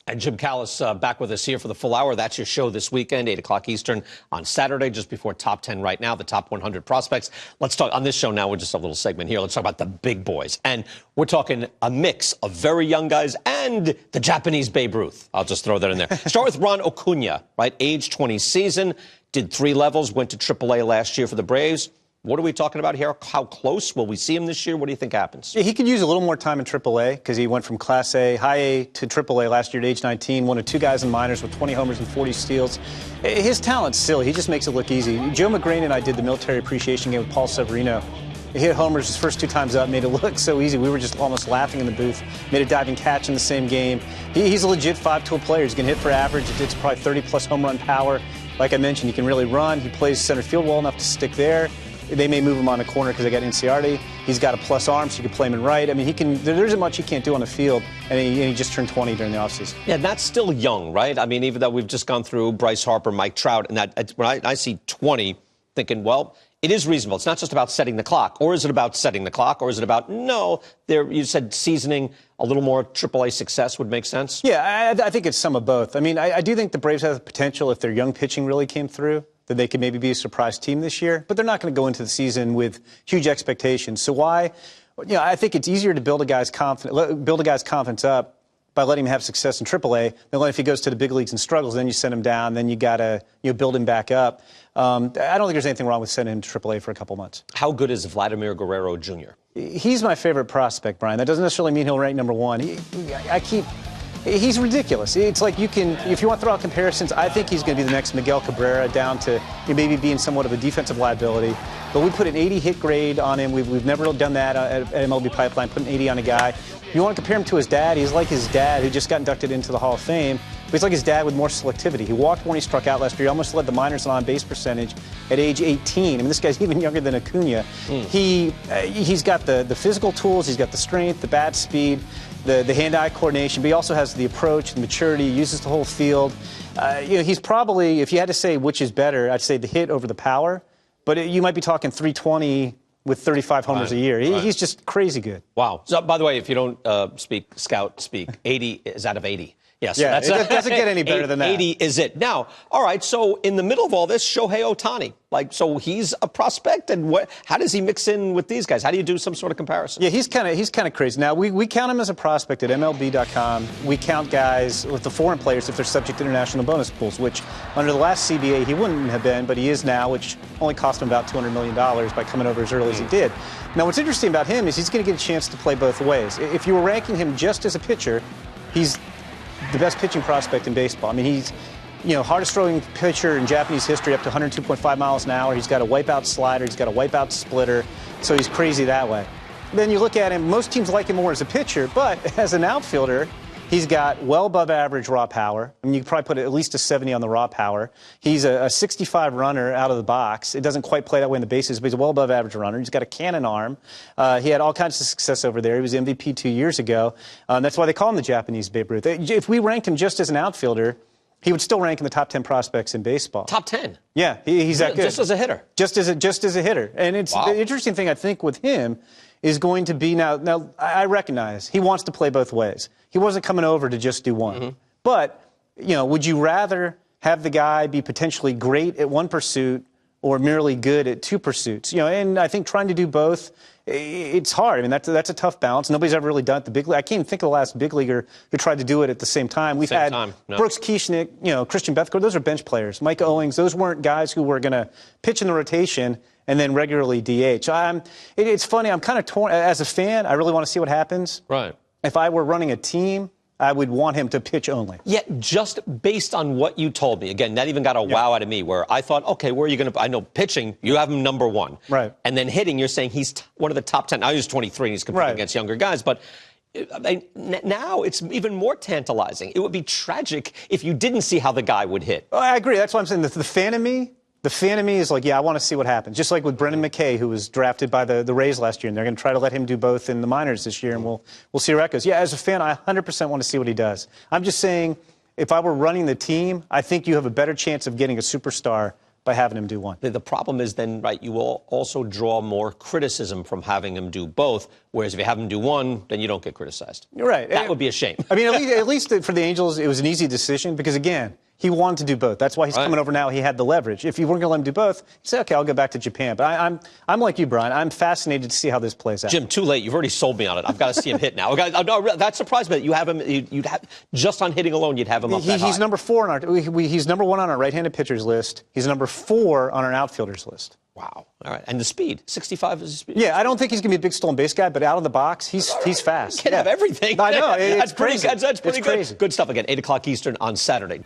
And Jim Callis back with us here for the full hour. That's your show this weekend, 8 o'clock Eastern on Saturday, just before Top 10 right now, the top 100 prospects. Let's talk on this show now. We're just a little segment here. Let's talk about the big boys. And we're talking a mix of very young guys and the Japanese Babe Ruth. I'll just throw that in there. Start with Ronald Acuna, right? Age 20 season, did 3 levels, went to AAA last year for the Braves. What are we talking about here? How close will we see him this year? What do you think happens? Yeah, he could use a little more time in AAA because he went from Class A, High A to AAA last year at age 19, one of 2 guys in minors with 20 homers and 40 steals. His talent's silly. He just makes it look easy. Joe McGrain and I did the military appreciation game with Paul Severino. He hit homers his first 2 times up, made it look so easy. We were just almost laughing in the booth. Made a diving catch in the same game. He's a legit 5-tool player. He's going to hit for average. It's probably 30-plus home run power. Like I mentioned, he can really run. He plays center field well enough to stick there. They may move him on a corner because they got Inciardi. He's got a plus arm, so you can play him in right. I mean, he can. There isn't much he can't do on the field, and he just turned 20 during the offseason. Yeah, that's still young, right? I mean, even though we've just gone through Bryce Harper, Mike Trout, and that when I see 20, thinking, well, it is reasonable. It's not just about setting the clock. Or is it about setting the clock? Or is it about, no, you said seasoning a little more AAA success would make sense? Yeah, I think it's some of both. I mean, I do think the Braves have the potential, if their young pitching really came through, that they could maybe be a surprise team this year. But they're not going to go into the season with huge expectations. So why? I think it's easier to build a guy's confidence up by letting him have success in AAA than if he goes to the big leagues and struggles. Then you send him down. Then you got to build him back up. I don't think there's anything wrong with sending him to AAA for a couple months. How good is Vladimir Guerrero Jr.? He's my favorite prospect, Brian. That doesn't necessarily mean he'll rank number 1. He's ridiculous. It's like if you want to throw out comparisons, I think he's going to be the next Miguel Cabrera, down to maybe being somewhat of a defensive liability. But we put an 80 hit grade on him. We've never really done that at MLB Pipeline, put an 80 on a guy. If you want to compare him to his dad, he's like his dad, who just got inducted into the Hall of Fame. But he's like his dad with more selectivity. He walked when he struck out last year. He almost led the minors in on-base percentage at age 18. I mean, this guy's even younger than Acuna. He's got the physical tools. He's got the strength, the bat speed, the hand-eye coordination. But he also has the approach, the maturity. He uses the whole field. He's probably, if you had to say which is better, I'd say the hit over the power. But you might be talking 320 with 35 homers a year. He's just crazy good. Wow. So, by the way, if you don't scout speak, 80 is out of 80. Yes, yeah, it doesn't get any better than that. 80 is it. Now, all right, so in the middle of all this, Shohei Ohtani. So he's a prospect, and how does he mix in with these guys? How do you do some sort of comparison? Yeah, he's kind of crazy. Now, we count him as a prospect at MLB.com. We count guys with the foreign players if they're subject to international bonus pools, which under the last CBA he wouldn't have been, but he is now, which only cost him about $200 million by coming over as early as he did. Now, what's interesting about him is he's going to get a chance to play both ways. If you were ranking him just as a pitcher, he's the best pitching prospect in baseball. I mean, he's, hardest throwing pitcher in Japanese history, up to 102.5 miles an hour. He's got a wipeout slider. He's got a wipeout splitter. So he's crazy that way. Then you look at him, most teams like him more as a pitcher, but as an outfielder, he's got well above average raw power. I mean, you could probably put at least a 70 on the raw power. He's a 65 runner out of the box. It doesn't quite play that way in the bases, but he's a well above average runner. He's got a cannon arm. He had all kinds of success over there. He was MVP 2 years ago. That's why they call him the Japanese Babe Ruth. If we ranked him just as an outfielder, he would still rank in the top 10 prospects in baseball. Top 10? Yeah, he's that good. Just as a hitter? Just as a hitter. And it's the interesting thing, I think, with him is going to be now I recognize he wants to play both ways. He wasn't coming over to just do one. Mm-hmm. But, would you rather have the guy be potentially great at one pursuit or merely good at 2 pursuits? And I think trying to do both, it's hard. I mean, that's a tough balance. Nobody's ever really done it at the big league. I can't even think of the last big leaguer who tried to do it at the same time. We've had Brooks Kieschnick, Christian Bethko. Those are bench players. Mike Owings. Those weren't guys who were going to pitch in the rotation and then regularly DH. It's funny. I'm kind of torn. As a fan, I really want to see what happens. Right. If I were running a team, I would want him to pitch only. Yeah, just based on what you told me. Again, that even got a wow out of me where I thought, okay, where are you going to – I know pitching, you have him number 1. Right. And then hitting, you're saying he's one of the top 10. Now he's 23 and he's competing against younger guys. But now it's even more tantalizing. It would be tragic if you didn't see how the guy would hit. I agree. That's what I'm saying. The fan of me – the fan of me is like, yeah, I want to see what happens. Just like with Brendan McKay, who was drafted by the Rays last year, and they're going to try to let him do both in the minors this year, and we'll see where that goes. Yeah, as a fan, I 100% want to see what he does. I'm just saying, if I were running the team, I think you have a better chance of getting a superstar by having him do one. The problem is then, right, you will also draw more criticism from having him do both, whereas if you have him do one, then you don't get criticized. You're right. That would be a shame. I mean, at least for the Angels, it was an easy decision because, again, he wanted to do both. That's why he's coming over now. He had the leverage. If you weren't going to let him do both, you say, okay, I'll go back to Japan. But I'm like you, Brian. I'm fascinated to see how this plays out. Jim, too late. You've already sold me on it. I've got to see him hit now. No, that surprised me that you have him. You'd have just on hitting alone, you'd have him up that high. He's number 4 on our. He's number 1 on our right-handed pitchers list. He's number 4 on our outfielders list. Wow. All right. And the speed. 65 is the speed. Yeah, I don't think he's going to be a big stolen base guy, but out of the box, he's fast. He can have everything. I know. That's pretty good. That's pretty good. Crazy. Good stuff again. 8 o'clock Eastern on Saturday.